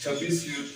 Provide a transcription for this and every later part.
26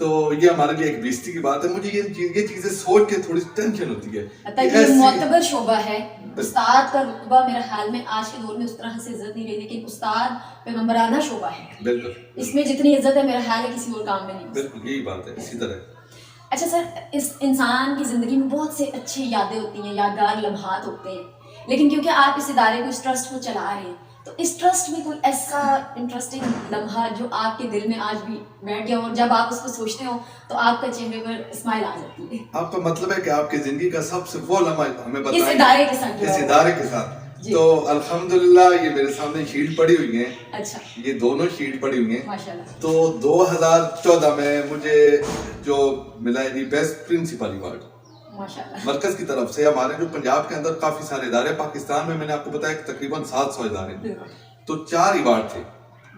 تو یہ ہمارے لیے ایک بیزتی کی بات ہے. مجھے یہ چیزیں سوچ کے تھوڑی ٹینشن ہوتی ہے. یہ معتبر شعبہ ہے. استاد کا رتبہ میرے خیال میں آج کے دور میں اس طرح سے عزت نہیں رہی, لیکن استاد پیغمبرانہ شعبہ ہے. بالکل, اس میں جتنی عزت ہے میرا خیال ہے کسی اور کام میں نہیں. بالکل یہی بات ہے. اسی طرح اچھا سر, اس انسان کی زندگی میں بہت سے اچھی یادیں ہوتی ہیں, یادگار لمحات ہوتے ہیں, لیکن کیونکہ آپ اس ادارے کو, اس ٹرسٹ کو چلا رہے ہیں, تو اس ٹرسٹ میں کوئی ایسا انٹرسٹنگ لمحہ جو آپ کے دل میں آج بھی بیٹھ گیا اور جب آپ اس کو سوچتے ہو تو آپ کا چہرے پر اسمائل آ جاتی ہے. آپ کا مطلب ہے کہ آپ کی زندگی کا سب سے وہ لمحہ ہمیں بتائیں اس ادارے کے ساتھ, اس ادارے کے ساتھ. تو الحمدللہ یہ میرے سامنے شیٹ پڑی ہوئی ہیں. اچھا, یہ دونوں شیٹ پڑی ہوئی ہیں ماشاءاللہ. تو 2014 میں مجھے جو ملا ہے بیسٹ پرنسپل ایوارڈ مرکز کی طرف سے. ہمارے جو پنجاب کے اندر کافی سارے ادارے, پاکستان میں نے آپ کو بتایا کہ تقریباً 700 ادارے, تو 4 ایوارڈ تھے.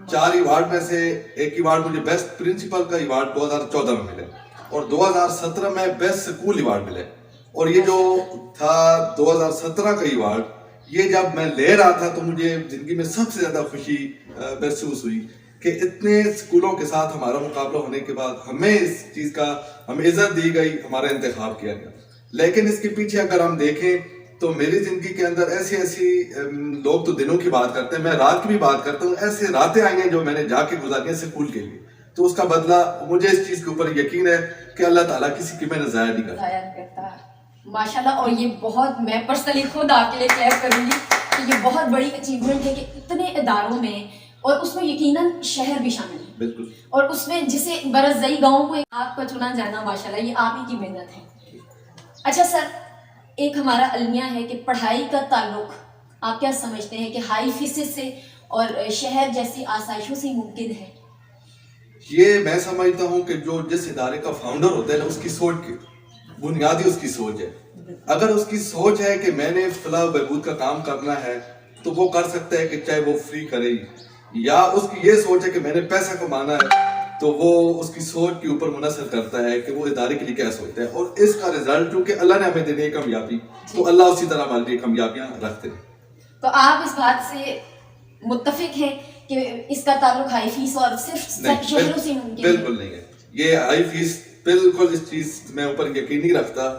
4 ایوارڈ میں سے ایک ایوارڈ مجھے بیسٹ پرنسپل کا ایوارڈ 2014 میں ملے, اور 2017 میں بیسٹ سکول ایوارڈ ملے. اور یہ جو تھا 2017 کا ایوارڈ, یہ جب میں لے رہا تھا تو مجھے زندگی میں سب سے زیادہ خوشی محسوس ہوئی کہ اتنے اسکولوں کے ساتھ ہمارا مقابلہ ہونے کے بعد ہمیں اس چیز کا ہمیں عزت دی گئی, ہمارا انتخاب کیا گیا. لیکن اس کے پیچھے اگر ہم دیکھیں تو میری زندگی کے اندر ایسی لوگ تو دنوں کی بات کرتے ہیں, میں رات کی بھی بات کرتا ہوں. ایسے راتیں آئی ہیں جو میں نے جا کے گزاری ہیں سکول کے لیے, تو اس کا بدلہ مجھے اس چیز کے اوپر یقین ہے کہ اللہ تعالیٰ کسی کی محنت ضائع نہیں کرتا. ماشاءاللہ. اور یہ بہت, میں پرسنلی خود آپ کے لیے کلیئر کروں گی کہ یہ بہت بڑی اچیومنٹ ہے کہ اتنے اداروں میں, اور اس میں یقیناً شہر بھی شامل ہے. بالکل. اور اس میں جسے برزئی گاؤں کو آپ کا چنا جانا ماشاءاللہ یہ آپ ہی کی محنت ہے. اچھا سر, ایک ہمارا المیہ ہے کہ پڑھائی کا تعلق آپ کیا سمجھتے ہیں کہ ہائی فیسز سے اور شہر جیسی آسائشوں سے ممکن ہے؟ یہ میں سمجھتا ہوں کہ جو جس ادارے کا فاؤنڈر ہوتا ہے نا, اس کی سوچ کی بنیادی اس کی سوچ ہے. اگر اس کی سوچ ہے کہ میں نے فلاح بہبود کا کام کرنا ہے تو وہ کر سکتا ہے کہ چاہے وہ فری کرے, یا اس کی یہ سوچ ہے کہ میں نے پیسہ کمانا ہے تو وہ اس کی سوچ کے اوپر منحصر کرتا ہے کہ وہ ادارے کے لیے کیا سوچتا ہے. اور اس کا رزلٹ کیونکہ اللہ نے ہمیں دینی ہے کامیابی, تو اللہ اسی طرح ہمارے لیے کامیابیاں رکھتے ہیں. تو آپ اس بات سے متفق ہیں کہ اس کا تعلق ہائی فیس اور صرف شہروں سے ممکن ہے؟ بالکل نہیں ہے. یہ ہائی فیس بالکل اس چیز میں اوپر یقین نہیں رکھتا.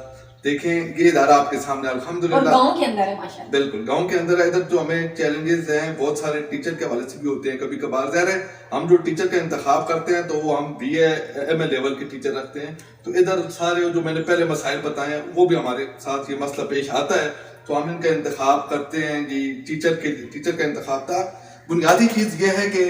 دیکھیں یہ ادارہ آپ کے سامنے الحمدللہ, اور گاؤں کے اندر ہے ماشاءاللہ. بالکل گاؤں کے اندر ہے. ادھر جو ہمیں چیلنجز ہیں بہت سارے ٹیچر کے حوالے سے بھی ہوتے ہیں. کبھی کبھار ظاہر ہے ہم جو ٹیچر کا انتخاب کرتے ہیں تو وہ ہم B A M A level کے ٹیچر رکھتے ہیں, تو ادھر سارے جو میں نے پہلے مسائل بتائے ہیں وہ بھی ہمارے ساتھ یہ مسئلہ پیش آتا ہے, تو ہم ان کا انتخاب کرتے ہیں. جی ٹیچر کا انتخاب تھا. بنیادی چیز یہ ہے کہ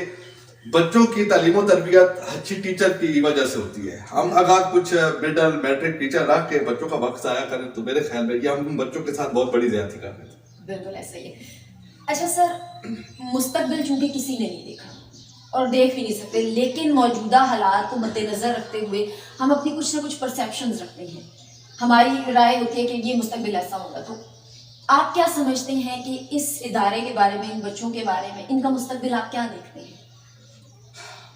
بچوں کی تعلیم و تربیت اچھی ٹیچر کی وجہ سے ہوتی ہے. ہم اگر کچھ مڈل میٹرک ٹیچر رکھ کے بچوں کا وقت ضائع کریں تو میرے خیال میں یہ ہم بچوں کے ساتھ بہت بڑی زیادتی کر رہے ہیں. بالکل ایسا ہی ہے. اچھا سر, مستقبل چونکہ کسی نے نہیں دیکھا اور دیکھ بھی نہیں سکتے, لیکن موجودہ حالات کو مد نظر رکھتے ہوئے ہم اپنی کچھ نہ کچھ پرسیپشنز رکھتے ہیں. ہماری رائے ہوتی ہے کہ یہ مستقبل ایسا ہوگا. تو آپ کیا سمجھتے ہیں کہ اس ادارے کے بارے میں, ان بچوں کے بارے میں, ان کا مستقبل آپ کیا دیکھتے ہیں؟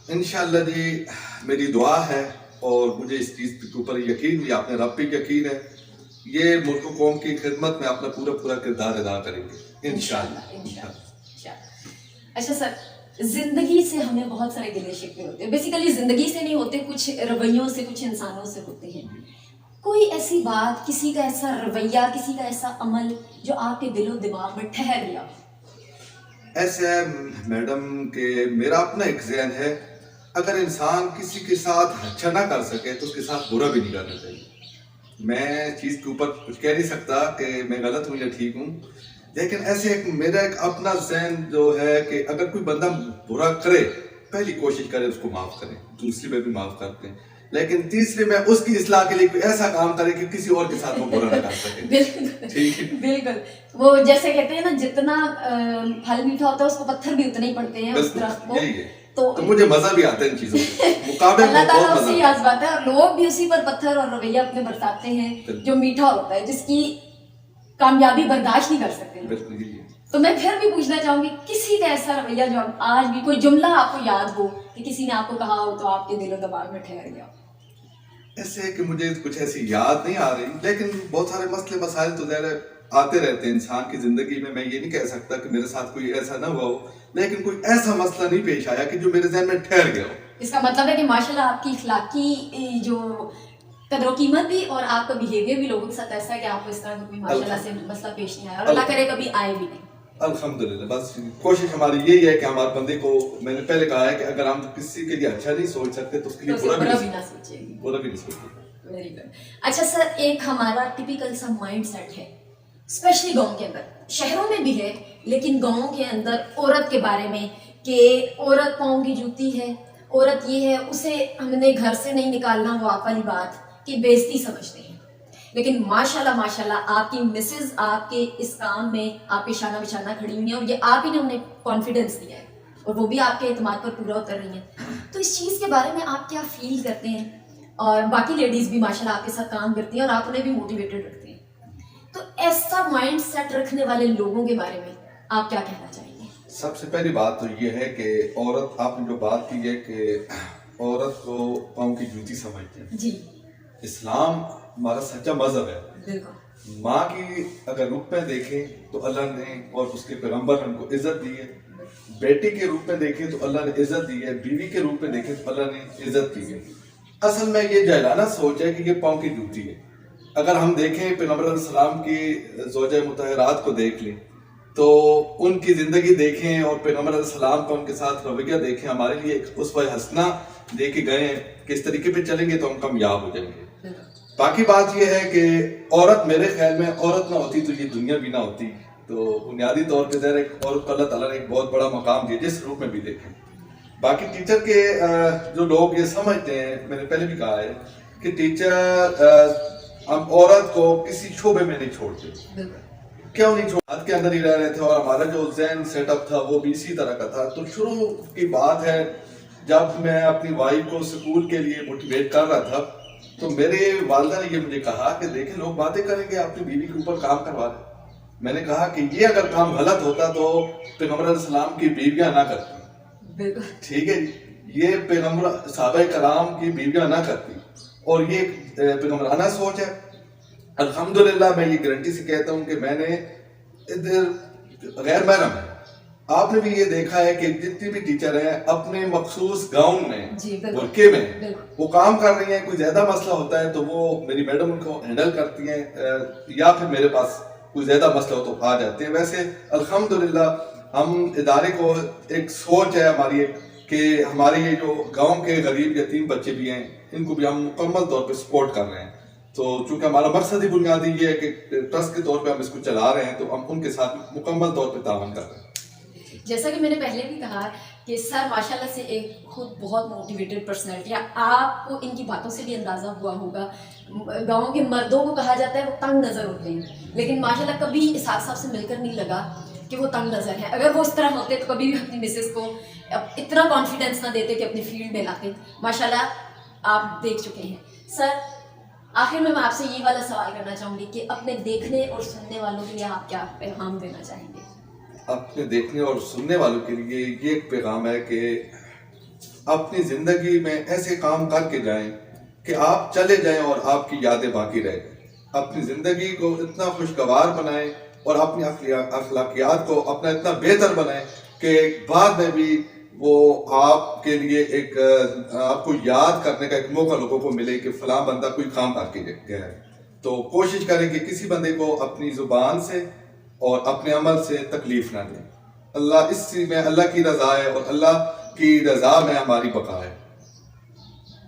انشاءاللہ جی میری دعا ہے اور مجھے اس چیز کے اوپر یقین بھی, آپ نے رب پہ یقین ہے, یہ ملک و قوم کی خدمت میں اپنا پورا کردار ادا کریں گے انشاءاللہ. اچھا سر, زندگی سے ہمیں بہت سارے گلے شکوے ہوتے ہیں. بیسیکلی زندگی سے نہیں ہوتے, کچھ رویوں سے, کچھ انسانوں سے ہوتے ہیں. کوئی ایسی بات, کسی کا ایسا رویہ, کسی کا ایسا عمل جو آپ کے دل و دماغ میں ٹھہر گیا؟ ایسے ہے میڈم کہ میرا اپنا ایک ذہن ہے, اگر انسان کسی کے ساتھ اچھا نہ کر سکے تو اس کے ساتھ برا بھی نہیں کرنا چاہیے. میں چیز کے اوپر کچھ کہہ نہیں سکتا کہ میں غلط ہوں یا ٹھیک ہوں, لیکن ایسے میرا ایک اپنا ذہن جو ہے کہ اگر کوئی بندہ برا کرے پہلی کوشش کرے اس کو معاف کریں, دوسری میں بھی معاف کرتے ہیں, لیکن تیسرے میں اس کی اصلاح کے لیے کوئی ایسا کام کرے کہ کسی اور کے ساتھ وہ برا نہ کر سکے. بالکل. وہ جیسے کہتے ہیں نا, جتنا پھل میٹھا ہوتا ہے اس کو پتھر بھی اتنے ہی پڑتے ہیں اس درخت کو. تو مجھے مزہ بھی آتا ہے ان چیزوں سے, مقابلے میں اللہ تعالیٰ اسی آزماتا ہے, اور لوگ بھی اسی پر پتھر اور رویہ اپنے برساتے ہیں جو میٹھا ہوتا ہے, جس کی کامیابی برداشت نہیں کر سکتے. تو میں پھر بھی پوچھنا چاہوں گی, کسی کا ایسا رویہ جو آج بھی, کوئی جملہ آپ کو یاد ہو کہ کسی نے آپ کو کہا ہو تو آپ کے دل و دماغ میں ٹھہر گیا؟ ایسے کہ مجھے کچھ ایسی یاد نہیں آ رہی, لیکن بہت سارے مسئلے مسائل تو ظاہر آتے رہتے ہیں انسان کی زندگی میں. میں یہ نہیں کہہ سکتا کہ میرے ساتھ کوئی ایسا نہ ہوا ہو, لیکن کوئی ایسا مسئلہ نہیں پیش آیا کہ جو میرے ذہن میں ٹھہر گیا ہو. اس کا مطلب ہے کہ ماشاءاللہ آپ کی اخلاقی جو قدر و قیمت بھی اور آپ کا بیہیویئر بھی لوگوں کے ساتھ ایسا ہے کہ آپ کو اس طرح کا کوئی ماشاءاللہ سے مسئلہ پیش نہیں آیا، اور اللہ کرے کبھی آئے بھی نہیں. الحمدللہ. بس کوشش ہماری یہی ہے کہ ہمارے بندے کو، میں نے پہلے کہا ہے کہ اگر ہم کسی کے لیے اچھا نہیں سوچ سکتے تو اس کے لیے برا بھی نہ سوچیں. Very good. اچھا سر، ایک ہمارا ٹپیکل سا مائنڈ سیٹ ہے اسپیشلی گاؤں کے اندر، شہروں میں بھی ہے لیکن گاؤں کے اندر عورت کے بارے میں کہ عورت پاؤں کی جوتی ہے، عورت یہ ہے، اسے ہم نے گھر سے نہیں نکالنا، وہ آپ والی بات کہ بےزتی سمجھتے ہیں. لیکن ماشاءاللہ ماشاءاللہ آپ کی مسز آپ کے اس کام میں آپ کے شانہ بشانہ کھڑی ہوئی ہیں، اور یہ آپ ہی نے انہیں کانفیڈنس دیا ہے اور وہ بھی آپ کے اعتماد پر پورا اتر رہی ہیں. تو اس چیز کے بارے میں آپ کیا فیل کرتے ہیں؟ اور باقی لیڈیز بھی ماشاءاللہ آپ کے ساتھ کام کرتی ہیں اور آپ انہیں بھی موٹیویٹڈ رکھتے ہیں، تو ایسا مائنڈ سیٹ رکھنے والے لوگوں کے بارے میں آپ کیا کہنا چاہیں گے؟ سب سے پہلی بات تو یہ ہے کہ عورت، آپ نے جو بات کی ہے کہ عورت کو پاؤں کی جوتی سمجھتے ہیں. جی. اسلام ہمارا سچا مذہب ہے. بالکل. ماں کی اگر روپ میں دیکھیں تو اللہ نے اور اس کے پیغمبر نے ان کو عزت دی ہے. بیٹی کے روپ میں دیکھیں تو اللہ نے عزت دی ہے. بیوی کے روپ میں دیکھیں تو اللہ نے عزت دی ہے. اصل میں یہ جہلانہ سوچ ہے کہ یہ پاؤں کی جوتی ہے. اگر ہم دیکھیں پیغمبر علیہ السلام کی زوجہ مطہرات کو دیکھ لیں تو ان کی زندگی دیکھیں اور پیغمبر علیہ السلام کا ان کے ساتھ رویہ دیکھیں، ہمارے لیے ایک اسوہ حسنہ دے کے گئے ہیں کہ اس طریقے پہ چلیں گے تو ہم کامیاب ہو جائیں گے. باقی بات یہ ہے کہ عورت، میرے خیال میں عورت نہ ہوتی تو یہ دنیا بھی نہ ہوتی. تو بنیادی طور پہ ظاہر ایک عورت کو اللہ تعالیٰ نے ایک بہت بڑا مقام دیا جس روپ میں بھی دیکھیں. باقی ٹیچر کے جو لوگ یہ سمجھتے ہیں، میں نے پہلے بھی کہا ہے کہ ٹیچر ہم عورت کو کسی شعبے میں نہیں چھوڑتے. کیوں نہیں چھوڑتے؟ کے اندر ہی رہ رہے تھے اور ہمارا جو ذہن سیٹ اپ تھا وہ بھی اسی طرح کا تھا. تو شروع کی بات ہے جب میں اپنی وائف کو اسکول کے لیے موٹیویٹ کر رہا تھا تو میرے والدہ نے یہ مجھے کہا کہ دیکھیں لوگ باتیں کریں گے اپنی بیوی کے اوپر کام کروا لیں. میں نے کہا کہ یہ اگر کام غلط ہوتا تو پیغمبر علیہ السلام کی بیویاں نہ کرتی. ٹھیک ہے جی، یہ پیغمبر صحابہ کرام کی بیویاں نہ کرتی اور یہ پیغمبرانہ سوچ ہے. الحمدللہ میں یہ گارنٹی سے کہتا ہوں کہ میں نے ادھر غیر محرم ہے. آپ نے بھی یہ دیکھا ہے کہ جتنی بھی ٹیچر ہیں اپنے مخصوص گاؤں میں، برقعے میں وہ کام کر رہی ہیں. کوئی زیادہ مسئلہ ہوتا ہے تو وہ میری میڈم ان کو ہینڈل کرتی ہیں، یا پھر میرے پاس کوئی زیادہ مسئلہ ہو تو آ جاتے ہیں. ویسے الحمدللہ ہم ادارے کو ایک سوچ ہے ہماری کہ ہمارے یہ جو گاؤں کے غریب یتیم بچے بھی ہیں ان کو بھی ہم مکمل طور پہ سپورٹ کر رہے ہیں. تو چونکہ ہمارا مقصد ہی بنیادی یہ ہے کہ ٹرسٹ کے طور پہ ہم اس کو چلا رہے ہیں تو ہم ان کے ساتھ مکمل طور پہ تعاون کر رہے ہیں. جیسا کہ میں نے پہلے بھی کہا کہ سر ماشاءاللہ سے ایک خود بہت موٹیویٹڈ پرسنالٹی ہے. آپ کو ان کی باتوں سے بھی اندازہ ہوا ہوگا. گاؤں کے مردوں کو کہا جاتا ہے وہ تنگ نظر ہوتے ہیں، لیکن ماشاءاللہ کبھی اسحاق صاحب سے مل کر نہیں لگا کہ وہ تنگ نظر ہیں. اگر وہ اس طرح ہوتے تو کبھی بھی اپنی مسز کو اتنا کانفیڈنس نہ دیتے کہ اپنی فیلڈ میں لاتے. ماشاءاللہ آپ دیکھ چکے ہیں. سر آخر میں آپ سے یہ والا سوال کرنا چاہوں گی کہ اپنے دیکھنے اور سننے والوں کے لیے آپ کیا پیغام دینا چاہیں گے؟ اپنے دیکھنے اور سننے والوں کے لیے یہ ایک پیغام ہے کہ اپنی زندگی میں ایسے کام کر کے جائیں کہ آپ چلے جائیں اور آپ کی یادیں باقی رہ جائیں. اپنی زندگی کو اتنا خوشگوار بنائیں اور اپنی اخلاقیات کو اپنا اتنا بہتر بنائیں کہ بعد میں بھی وہ آپ کے لیے ایک آپ کو یاد کرنے کا ایک موقع لوگوں کو ملے کہ فلاں بندہ کوئی کام کر کے گیا ہے. تو کوشش کریں کہ کسی بندے کو اپنی زبان سے اور اپنے عمل سے تکلیف نہ دیں. اللہ اس میں اللہ کی رضا ہے اور اللہ کی رضا میں ہماری بقا ہے.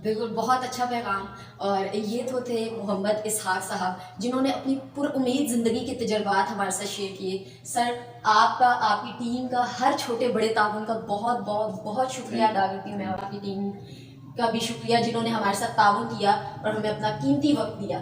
بالکل، بہت اچھا پیغام. اور یہ تو تھے محمد اسحاق صاحب جنہوں نے اپنی پر امید زندگی کے تجربات ہمارے ساتھ شیئر کیے. سر آپ کا، آپ کی ٹیم کا، ہر چھوٹے بڑے تعاون کا بہت بہت بہت شکریہ ادا کرتی ہوں میں، اور آپ کی ٹیم کا بھی شکریہ جنہوں نے ہمارے ساتھ تعاون کیا اور ہمیں اپنا قیمتی وقت دیا.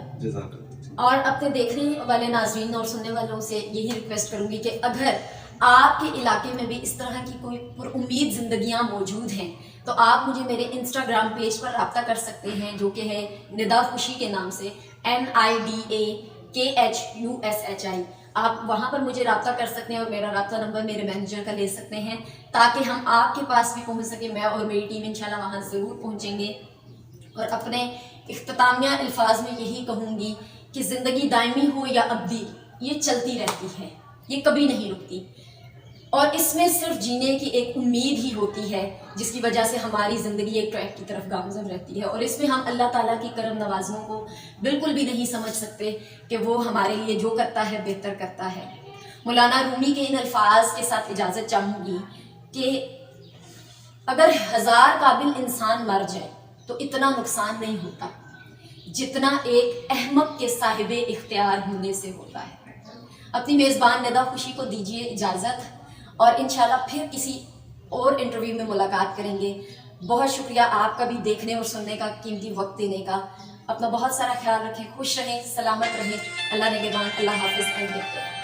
اور اپنے دیکھنے والے ناظرین اور سننے والوں سے یہی ریکویسٹ کروں گی کہ اگر آپ کے علاقے میں بھی اس طرح کی کوئی پر امید زندگیاں موجود ہیں تو آپ مجھے میرے انسٹاگرام پیج پر رابطہ کر سکتے ہیں جو کہ ہے ندا خوشی کے نام سے، NIDAKHUSHI. آپ وہاں پر مجھے رابطہ کر سکتے ہیں اور میرا رابطہ نمبر میرے مینیجر کا لے سکتے ہیں تاکہ ہم آپ کے پاس بھی پہنچ سکیں. میں اور میری ٹیم انشاءاللہ وہاں ضرور پہنچیں گے. اور اپنے اختتامیہ الفاظ میں یہی کہوں گی کہ زندگی دائمی ہو یا ابدی، یہ چلتی رہتی ہے، یہ کبھی نہیں رکتی. اور اس میں صرف جینے کی ایک امید ہی ہوتی ہے جس کی وجہ سے ہماری زندگی ایک ٹریک کی طرف گامزن رہتی ہے، اور اس میں ہم اللہ تعالیٰ کی کرم نوازیوں کو بالکل بھی نہیں سمجھ سکتے کہ وہ ہمارے لیے جو کرتا ہے بہتر کرتا ہے۔ مولانا رومی کے ان الفاظ کے ساتھ اجازت چاہوں گی کہ اگر 1000 قابل انسان مر جائے تو اتنا نقصان نہیں ہوتا جتنا ایک احمق کے صاحب اختیار ہونے سے ہوتا ہے۔ اپنی میزبان ندا خوشی کو دیجیے اجازت، اور انشاءاللہ پھر کسی اور انٹرویو میں ملاقات کریں گے۔ بہت شکریہ آپ کا بھی دیکھنے اور سننے کا، قیمتی وقت دینے کا۔ اپنا بہت سارا خیال رکھیں، خوش رہیں، سلامت رہیں، اللہ نگہبان، اللہ حافظ۔